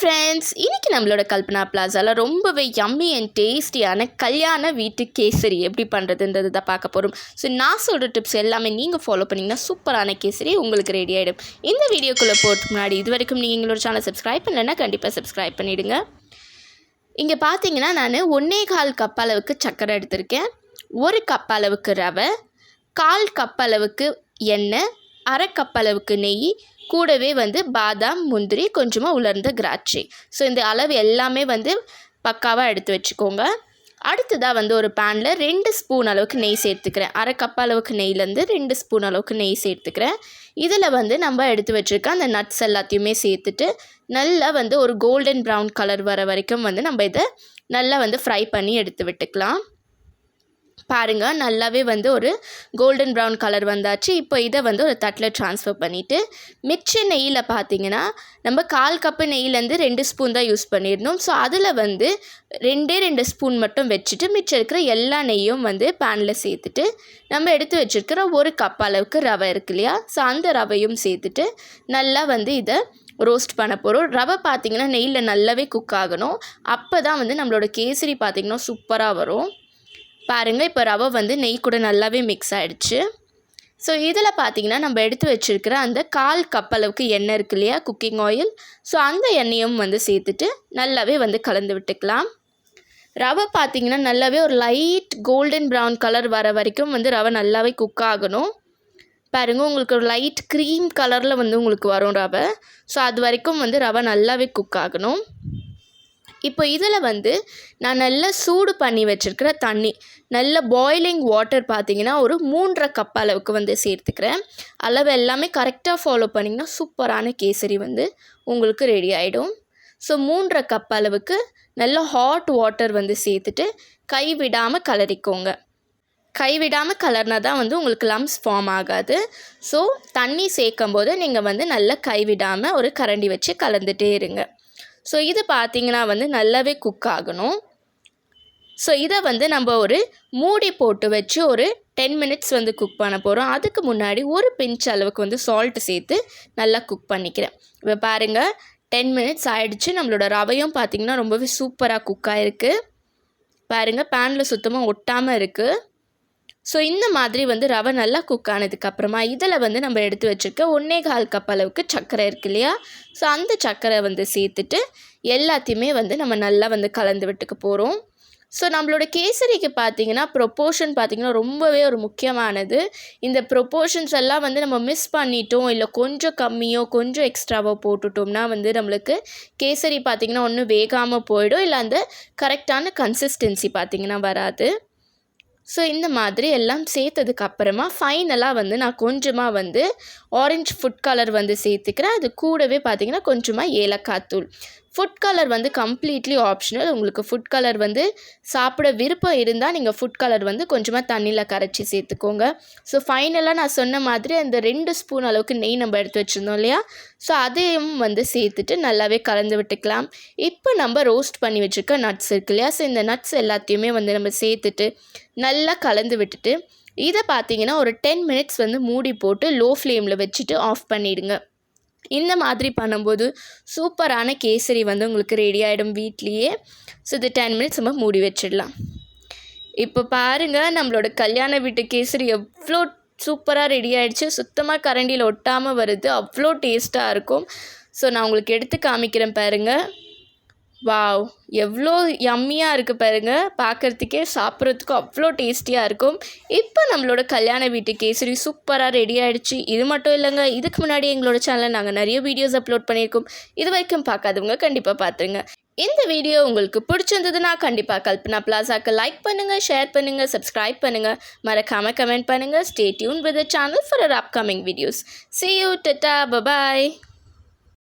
Friends, இன்றைக்கி நம்மளோட கல்பனா பிளாஸாவில் ரொம்பவே யம்மி அண்ட் டேஸ்டியான கல்யாண வீட்டு கேசரி எப்படி பண்ணுறதுன்றது தான் பார்க்க போகிறோம். ஸோ நான் சொல்கிற டிப்ஸ் எல்லாமே நீங்கள் ஃபாலோ பண்ணிங்கன்னா சூப்பரான கேசரி உங்களுக்கு ரெடி ஆகிடும். இந்த வீடியோக்குள்ளே போகிறதுக்கு முன்னாடி இது வரைக்கும் நீங்கள் எங்களோட சேனல் சப்ஸ்கிரைப் பண்ணலைன்னா கண்டிப்பாக சப்ஸ்கிரைப் பண்ணிவிடுங்க. இங்கே பார்த்தீங்கன்னா நான் 1.25 கப் அளவுக்கு சர்க்கரை எடுத்திருக்கேன், 1 கப் அளவுக்கு ரவை, 1/4 கப் அளவுக்கு எண்ணெய், 1/2 கப் அளவுக்கு நெய், கூடவே பாதாம், முந்திரி, கொஞ்சமாக உலர்ந்த திராட்சை. ஸோ இந்த அளவு எல்லாமே பக்காவாக எடுத்து வச்சுக்கோங்க. அடுத்ததாக ஒரு பேனில் 2 ஸ்பூன் அளவுக்கு நெய் சேர்த்துக்கிறேன். 1/2 கப் அளவுக்கு நெய்லேருந்து 2 ஸ்பூன் அளவுக்கு நெய் சேர்த்துக்கிறேன். இதில் நம்ம எடுத்து வச்சுருக்க அந்த நட்ஸ் எல்லாத்தையுமே சேர்த்துட்டு நல்லா ஒரு கோல்டன் ப்ரௌன் கலர் வர வரைக்கும் நம்ம இதை நல்லா ஃப்ரை பண்ணி எடுத்து விட்டுக்கலாம். பாருங்கள், நல்லாவே ஒரு கோல்டன் ப்ரௌன் கலர் வந்தாச்சு. இப்போ இதை ஒரு தட்டில் ட்ரான்ஸ்ஃபர் பண்ணிவிட்டு மிச்ச நெய்யில் பார்த்தீங்கன்னா நம்ம 1/4 கப்பு நெய்யிலேருந்து 2 ஸ்பூன் தான் யூஸ் பண்ணிடணும். ஸோ அதில் 2 ஸ்பூன் மட்டும் வச்சுட்டு மிச்சம் இருக்கிற எல்லா நெய்யும் பேனில் சேர்த்துட்டு நம்ம எடுத்து வச்சுருக்கிற 1 கப் அளவுக்கு ரவை இருக்கு இல்லையா, ஸோ அந்த ரவையும் சேர்த்துட்டு நல்லா இதை ரோஸ்ட் பண்ண போகிறோம். ரவை பார்த்திங்கன்னா நெய்யில் நல்லாவே குக் ஆகணும். அப்போ தான் நம்மளோட கேசரி பார்த்திங்கன்னா சூப்பராக வரும். பாருங்கள், இப்போ ரவை நெய் கூட நல்லாவே மிக்ஸ் ஆகிடுச்சு. ஸோ இதில் பார்த்திங்கன்னா நம்ம எடுத்து வச்சுருக்கிற அந்த 1/4 கப் அளவுக்கு எண்ணெய் இருக்கு இல்லையா, குக்கிங் ஆயில், ஸோ அந்த எண்ணெயும் சேர்த்துட்டு நல்லாவே கலந்து விட்டுக்கலாம். ரவை பார்த்திங்கன்னா நல்லாவே ஒரு லைட் கோல்டன் ப்ரௌன் கலர் வர வரைக்கும் ரவை நல்லாவே குக் ஆகணும். பாருங்கள், உங்களுக்கு ஒரு லைட் க்ரீம் கலரில் உங்களுக்கு வரும் ரவை. ஸோ அது வரைக்கும் ரவை நல்லாவே குக் ஆகணும். இப்போ இதில் நான் நல்லா சூடு பண்ணி வச்சுருக்கிற தண்ணி, நல்ல பாய்லிங் வாட்டர் பார்த்திங்கன்னா ஒரு 3.5 கப் அளவுக்கு சேர்த்துக்கிறேன். அளவு எல்லாமே கரெக்டாக ஃபாலோ பண்ணிங்கன்னா சூப்பரான கேசரி உங்களுக்கு ரெடி ஆகிடும். ஸோ 3.5 கப் அளவுக்கு நல்ல ஹாட் வாட்டர் சேர்த்துட்டு கைவிடாமல் கலரிக்கோங்க. கைவிடாமல் கலர்னா தான் உங்களுக்கு லம்ஸ் ஃபார்ம் ஆகாது. ஸோ தண்ணி சேர்க்கும் போது நீங்கள் நல்லா கைவிடாமல் ஒரு கரண்டி வச்சு கலந்துகிட்டே இருங்க. ஸோ இது பார்த்திங்கன்னா நல்லாவே குக் ஆகணும். ஸோ இதை நம்ம ஒரு மூடி போட்டு வச்சு ஒரு 10 மினிட்ஸ் குக் பண்ண போகிறோம். அதுக்கு முன்னாடி ஒரு பிஞ்ச் அளவுக்கு சால்ட்டு சேர்த்து நல்லா குக் பண்ணிக்கிறேன். இப்போ பாருங்கள், 10 மினிட்ஸ் ஆகிடுச்சு. நம்மளோட ரவையும் பார்த்திங்கன்னா ரொம்பவே சூப்பராக குக் ஆகிருக்கு. பாருங்கள், பேனில் சுத்தமாக ஒட்டாமல் இருக்குது. ஸோ இந்த மாதிரி ரவை நல்லா குக் ஆனதுக்கப்புறமா இதில் நம்ம எடுத்து வச்சுருக்க 1.25 கப் அளவுக்கு சர்க்கரை இருக்கு இல்லையா, ஸோ அந்த சர்க்கரை சேர்த்துட்டு எல்லாத்தையுமே நம்ம நல்லா கலந்து விட்டுக்க போகிறோம். ஸோ நம்மளோட கேசரிக்கு பார்த்திங்கன்னா ப்ரொப்போர்ஷன் பார்த்திங்கன்னா ரொம்பவே ஒரு முக்கியமானது. இந்த ப்ரொப்போர்ஷன்ஸ் எல்லாம் நம்ம மிஸ் பண்ணிட்டோம், இல்லை கொஞ்சம் கம்மியோ கொஞ்சம் எக்ஸ்ட்ராவோ போட்டுட்டோம்னா நம்மளுக்கு கேசரி பார்த்திங்கன்னா ஒன்று வேகாமல் போயிடும், இல்லை அந்த கரெக்டான கன்சிஸ்டன்சி பார்த்திங்கன்னா வராது. ஸோ இந்த மாதிரி எல்லாம் சேர்த்ததுக்கப்புறமா ஃபைனலாக நான் கொஞ்சமாக ஆரஞ்சு ஃபுட் கலர் சேர்த்துக்கிறேன். அது கூடவே பார்த்திங்கன்னா கொஞ்சமாக ஏலக்காய் தூள். Food colour completely optional. உங்களுக்கு ஃபுட் கலர் சாப்பிட விருப்பம் இருந்தால் நீங்கள் ஃபுட் கலர் கொஞ்சமாக தண்ணியில் கரைச்சி சேர்த்துக்கோங்க. ஸோ ஃபைனலாக நான் சொன்ன மாதிரி அந்த 2 ஸ்பூன் அளவுக்கு நெய் நம்ம எடுத்து வச்சுருந்தோம் இல்லையா, ஸோ அதையும் சேர்த்துட்டு நல்லாவே கலந்து விட்டுக்கலாம். இப்போ நம்ம ரோஸ்ட் பண்ணி வச்சுருக்க நட்ஸ் இருக்கு இல்லையா, ஸோ இந்த நட்ஸ் எல்லாத்தையுமே நம்ம சேர்த்துட்டு நல்லா கலந்து விட்டுட்டு இதை பார்த்திங்கன்னா ஒரு 10 மினிட்ஸ் மூடி போட்டு லோ ஃப்ளேமில் வச்சுட்டு ஆஃப் பண்ணிவிடுங்க. இந்த மாதிரி பண்ணும்போது சூப்பரான கேசரி உங்களுக்கு ரெடி ஆகிடும் வீட்லேயே. ஸோ இது 10 மினிட்ஸ் நம்ம மூடி வச்சிடலாம். இப்போ பாருங்கள், நம்மளோட கல்யாண வீட்டு கேசரி எவ்வளோ சூப்பராக ரெடி ஆகிடுச்சு. சுத்தமாக கரண்டியில் ஒட்டாமல் வருது, அவ்வளோ டேஸ்ட்டாக இருக்கும். ஸோ நான் உங்களுக்கு எடுத்து காமிக்கிறேன் பாருங்கள். வாவ், எவ்வளோ யம்மியாக இருக்குது பாருங்கள். பார்க்குறதுக்கே சாப்பிட்றதுக்கும் அவ்வளோ டேஸ்டியாக இருக்கும். இப்போ நம்மளோட கல்யாண வீட்டு கேசரி சூப்பராக ரெடி ஆகிடுச்சு. இது மட்டும் இல்லைங்க, இதுக்கு முன்னாடி எங்களோட சேனலில் நாங்கள் நிறைய வீடியோஸ் அப்லோட் பண்ணியிருக்கோம். இது வரைக்கும் பார்க்காதவங்க கண்டிப்பாக பார்த்துருங்க. இந்த வீடியோ உங்களுக்கு பிடிச்சிருந்ததுன்னா கண்டிப்பாக கல்பனா பிளாஸாக்கு லைக் பண்ணுங்கள், ஷேர் பண்ணுங்கள், சப்ஸ்கிரைப் பண்ணுங்கள், மறக்காமல் கமெண்ட் பண்ணுங்கள். Stay tuned with the channel for our upcoming videos. See you, tata, bye bye.